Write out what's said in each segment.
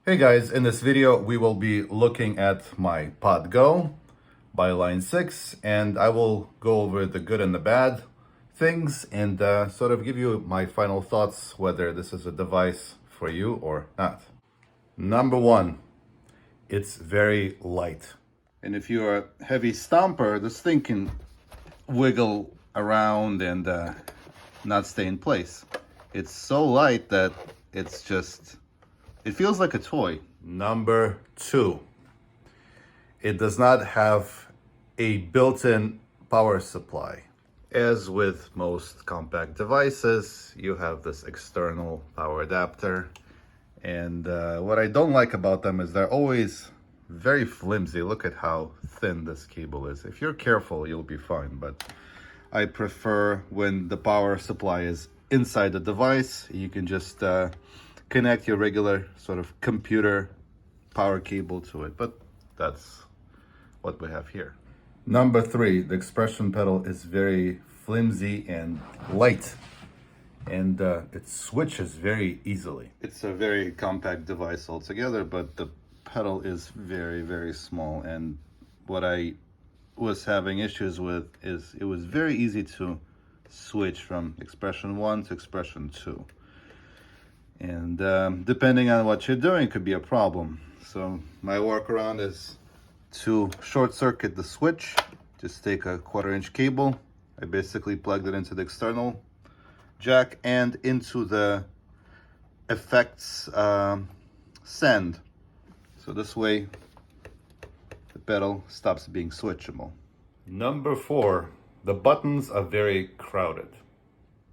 Hey guys, in this video we will be looking at my Pod Go by Line 6, and I will go over the good and the bad things and sort of give you my final thoughts whether this is a device for you or not. Number one, it's very light. And if you're a heavy stomper, this thing can wiggle around and not stay in place. It's so light that it feels like a toy. Number two, it does not have a built-in power supply. As with most compact devices, you have this external power adapter. And what I don't like about them is they're always very flimsy. Look at how thin this cable is. If you're careful, you'll be fine. But I prefer when the power supply is inside the device. You can just connect your regular sort of computer power cable to it, but that's what we have here. Number three, the expression pedal is very flimsy and light, and it switches very easily. It's a very compact device altogether, but the pedal is very, very small, and what I was having issues with is it was very easy to switch from expression 1 to expression 2. And depending on what you're doing, it could be a problem. So my workaround is to short circuit the switch. Just take a 1/4-inch cable. I basically plugged it into the external jack and into the effects send. So this way the pedal stops being switchable. Number four, the buttons are very crowded.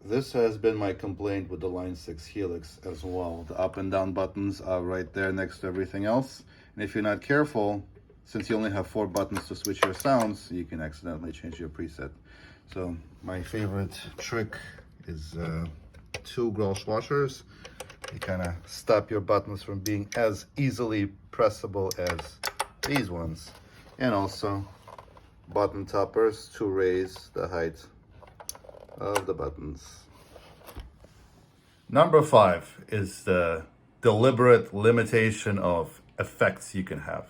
This has been my complaint with the Line 6 Helix as well. The up and down buttons are right there next to everything else. And if you're not careful, since you only have 4 buttons to switch your sounds, you can accidentally change your preset. So my favorite trick is 2 Grolsch washers. You kind of stop your buttons from being as easily pressable as these ones. And also button toppers to raise the height of the buttons. Number 5 is the deliberate limitation of effects you can have.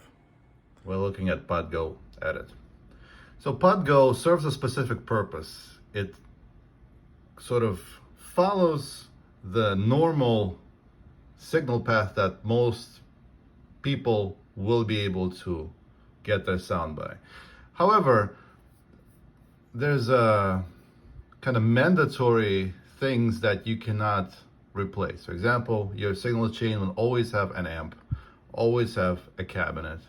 We're looking at Pod Go Edit. So Pod Go serves a specific purpose. It sort of follows the normal signal path that most people will be able to get their sound by. However, there's a kind of mandatory things that you cannot replace. For example, your signal chain will always have an amp, always have a cabinet,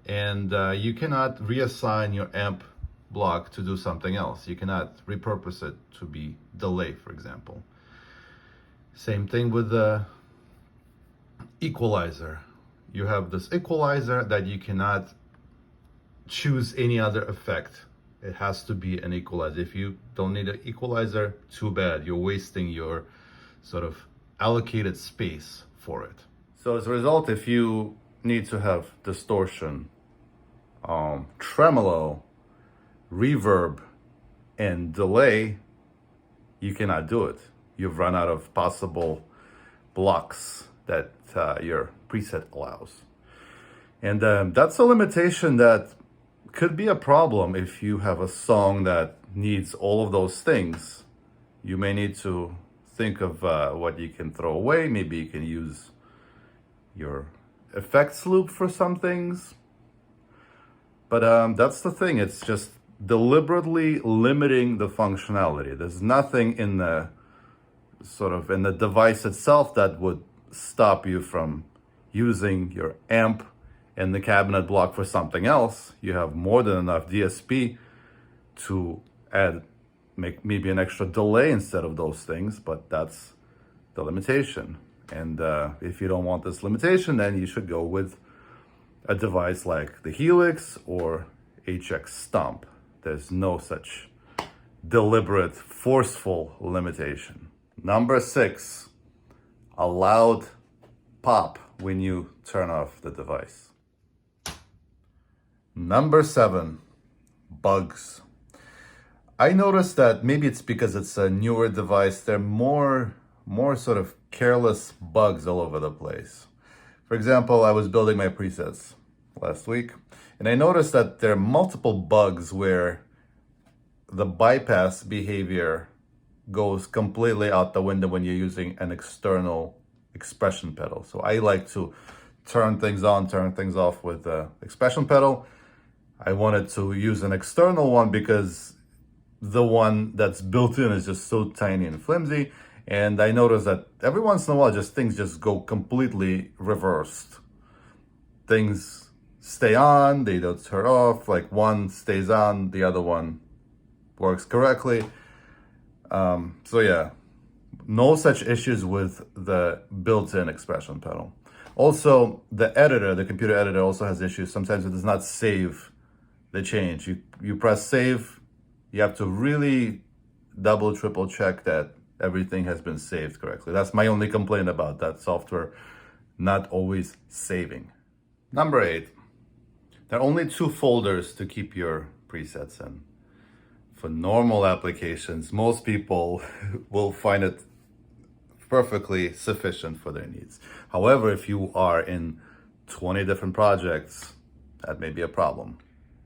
and you cannot reassign your amp block to do something else. You cannot repurpose it to be delay, for example. Same thing with the equalizer. You have this equalizer that you cannot choose any other effect. It has to be an equalizer. If you don't need an equalizer, too bad. You're wasting your sort of allocated space for it. So as a result, if you need to have distortion, tremolo, reverb, and delay, you cannot do it. You've run out of possible blocks that your preset allows. And that's a limitation that could be a problem if you have a song that needs all of those things. You may need to think of what you can throw away. Maybe you can use your effects loop for some things. But that's the thing. It's just deliberately limiting the functionality. There's nothing in the in the device itself that would stop you from using your amp and the cabinet block for something else. You have more than enough DSP to make maybe an extra delay instead of those things, but that's the limitation. And if you don't want this limitation, then you should go with a device like the Helix or HX Stomp. There's no such deliberate, forceful limitation. Number 6, a loud pop when you turn off the device. Number 7, bugs. I noticed that maybe it's because it's a newer device, there are more sort of careless bugs all over the place. For example, I was building my presets last week, and I noticed that there are multiple bugs where the bypass behavior goes completely out the window when you're using an external expression pedal. So I like to turn things on, turn things off with the expression pedal. I wanted to use an external one because the one that's built in is just so tiny and flimsy. And I noticed that every once in a while, things just go completely reversed. Things stay on, they don't turn off. Like one stays on, the other one works correctly. So yeah, no such issues with the built-in expression pedal. Also, the editor, the computer editor also has issues. Sometimes it does not save the change. You press save, you have to really double, triple check that everything has been saved correctly. That's my only complaint about that software not always saving. Number 8, there are only 2 folders to keep your presets in. For normal applications, most people will find it perfectly sufficient for their needs. However, if you are in 20 different projects, that may be a problem.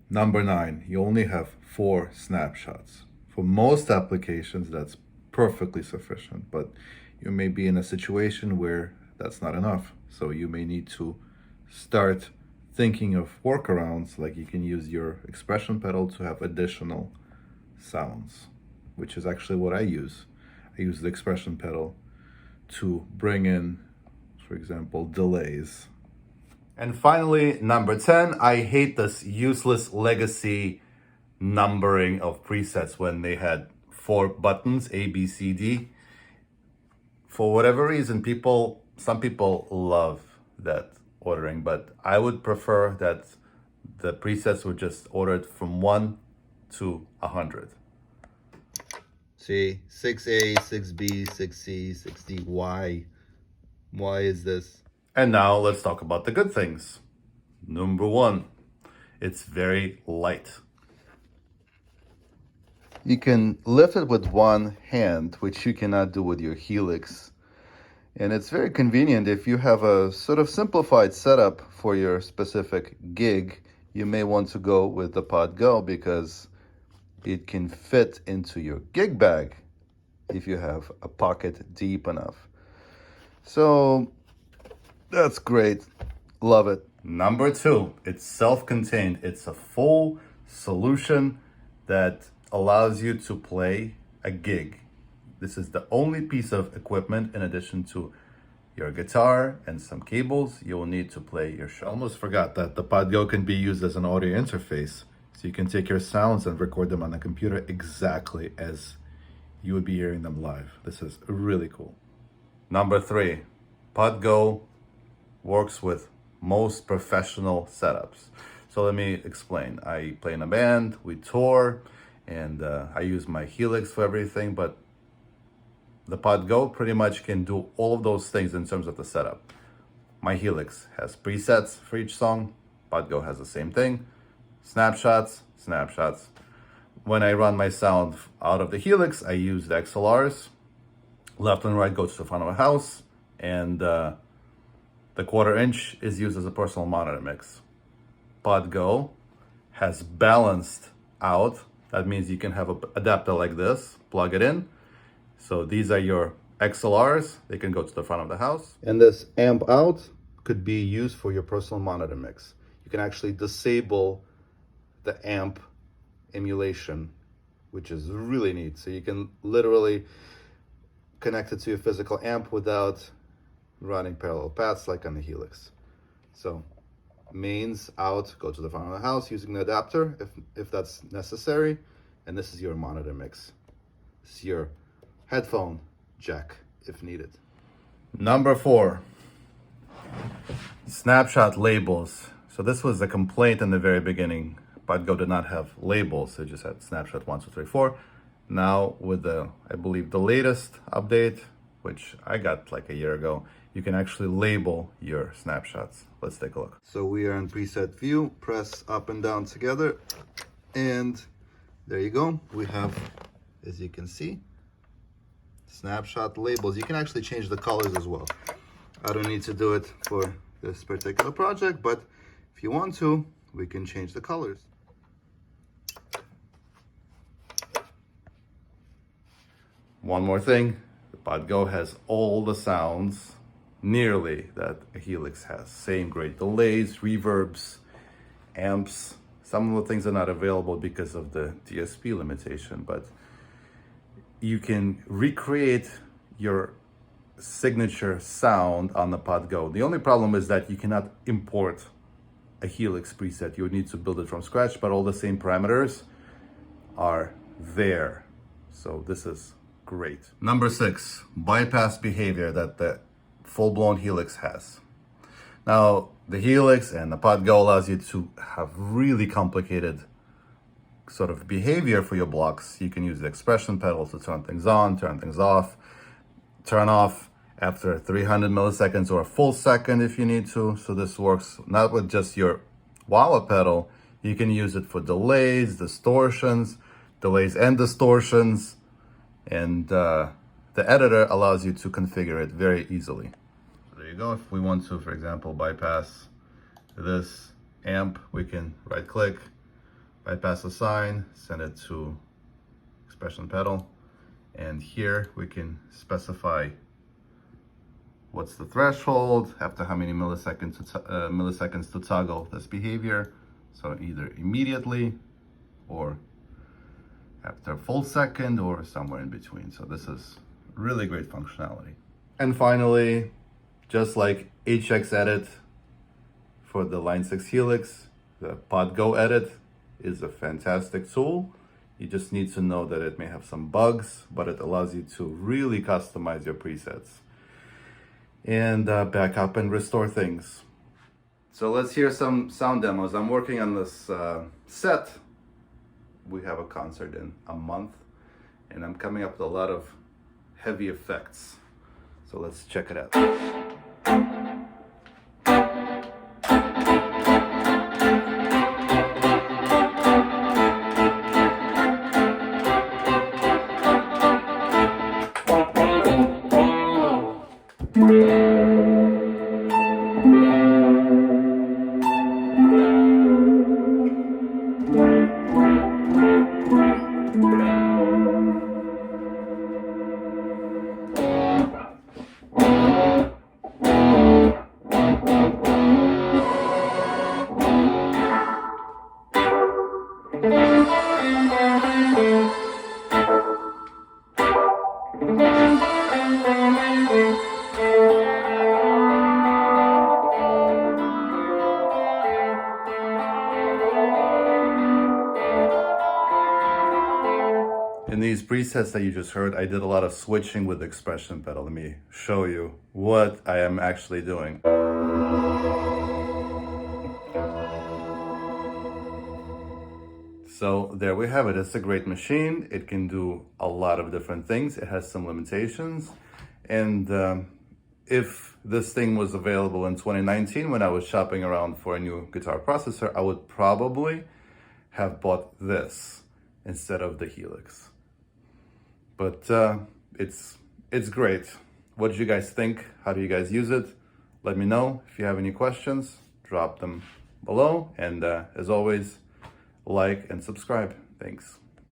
Number 9, you only have 4 snapshots. For most applications, that's perfectly sufficient, but you may be in a situation where that's not enough. So you may need to start thinking of workarounds, like you can use your expression pedal to have additional sounds, which is actually what I use. I use the expression pedal to bring in, for example, delays. And finally, number 10, I hate this useless legacy numbering of presets when they had 4 buttons, A, B, C, D. For whatever reason, some people love that ordering, but I would prefer that the presets were just ordered from 1 to 100. See, 6A, 6B, 6C, 6D, why? Why is this? And now let's talk about the good things. Number 1, it's very light. You can lift it with one hand, which you cannot do with your Helix. And it's very convenient if you have a sort of simplified setup for your specific gig. You may want to go with the Pod Go because it can fit into your gig bag if you have a pocket deep enough. So that's great. Love it. Number 2, it's self-contained. It's a full solution that allows you to play a gig. This is the only piece of equipment, in addition to your guitar and some cables, you will need to play your show. I almost forgot that the Pod Go can be used as an audio interface. So you can take your sounds and record them on the computer exactly as you would be hearing them live. This is really cool. Number 3, Pod Go works with most professional setups. So let me explain. I play in a band, we tour, and I use my Helix for everything, but the Pod Go pretty much can do all of those things in terms of the setup. My Helix has presets for each song. Pod Go has the same thing. Snapshots. When I run my sound out of the Helix, I use the XLRs. Left and right go to the front of a house, and the 1/4 inch is used as a personal monitor mix. Pod Go has balanced out. That means you can have an adapter like this, plug it in. So these are your XLRs. They can go to the front of the house. And this amp out could be used for your personal monitor mix. You can actually disable the amp emulation, which is really neat. So you can literally connect it to your physical amp without running parallel paths like on the Helix. So mains out, go to the front of the house using the adapter if that's necessary. And this is your monitor mix. This is your headphone jack if needed. Number 4, snapshot labels. So this was a complaint in the very beginning. Pod Go did not have labels. It just had snapshot 1, 2, 3, 4. Now with the, I believe the latest update, which I got like a year ago, you can actually label your snapshots. Let's take a look. So we are in preset view, press up and down together, and there you go. We have, as you can see, snapshot labels. You can actually change the colors as well. I don't need to do it for this particular project, but if you want to, we can change the colors. One more thing, the PodGo has all the sounds nearly that a Helix has. Same great delays, reverbs, amps. Some of the things are not available because of the DSP limitation, but you can recreate your signature sound on the PodGo. The only problem is that you cannot import a Helix preset. You would need to build it from scratch, but all the same parameters are there. So this is great. Number 6, bypass behavior that the full-blown Helix has. Now, the Helix and the PodGo allows you to have really complicated sort of behavior for your blocks. You can use the expression pedal to turn things on, turn things off, turn off after 300 milliseconds or a full second if you need to. So this works not with just your wah-wah pedal. You can use it for delays, distortions, delays and distortions. And the editor allows you to configure it very easily. So there you go. If we want to, for example, bypass this amp, we can right click, bypass the sign, send it to expression pedal. And here we can specify what's the threshold, after how many milliseconds to toggle this behavior. So either immediately or after a full second or somewhere in between. So this is really great functionality. And finally, just like HX Edit for the Line 6 Helix, the PodGo Edit is a fantastic tool. You just need to know that it may have some bugs, but it allows you to really customize your presets and back up and restore things. So let's hear some sound demos. I'm working on this set. We have a concert in a month, and I'm coming up with a lot of heavy effects. So let's check it out. In these presets that you just heard, I did a lot of switching with the expression pedal. Let me show you what I am actually doing. So there we have it. It's a great machine. It can do a lot of different things. It has some limitations. And if this thing was available in 2019 when I was shopping around for a new guitar processor, I would probably have bought this instead of the Helix. But it's great. What did you guys think? How do you guys use it? Let me know. If you have any questions, drop them below. And as always, like and subscribe. Thanks.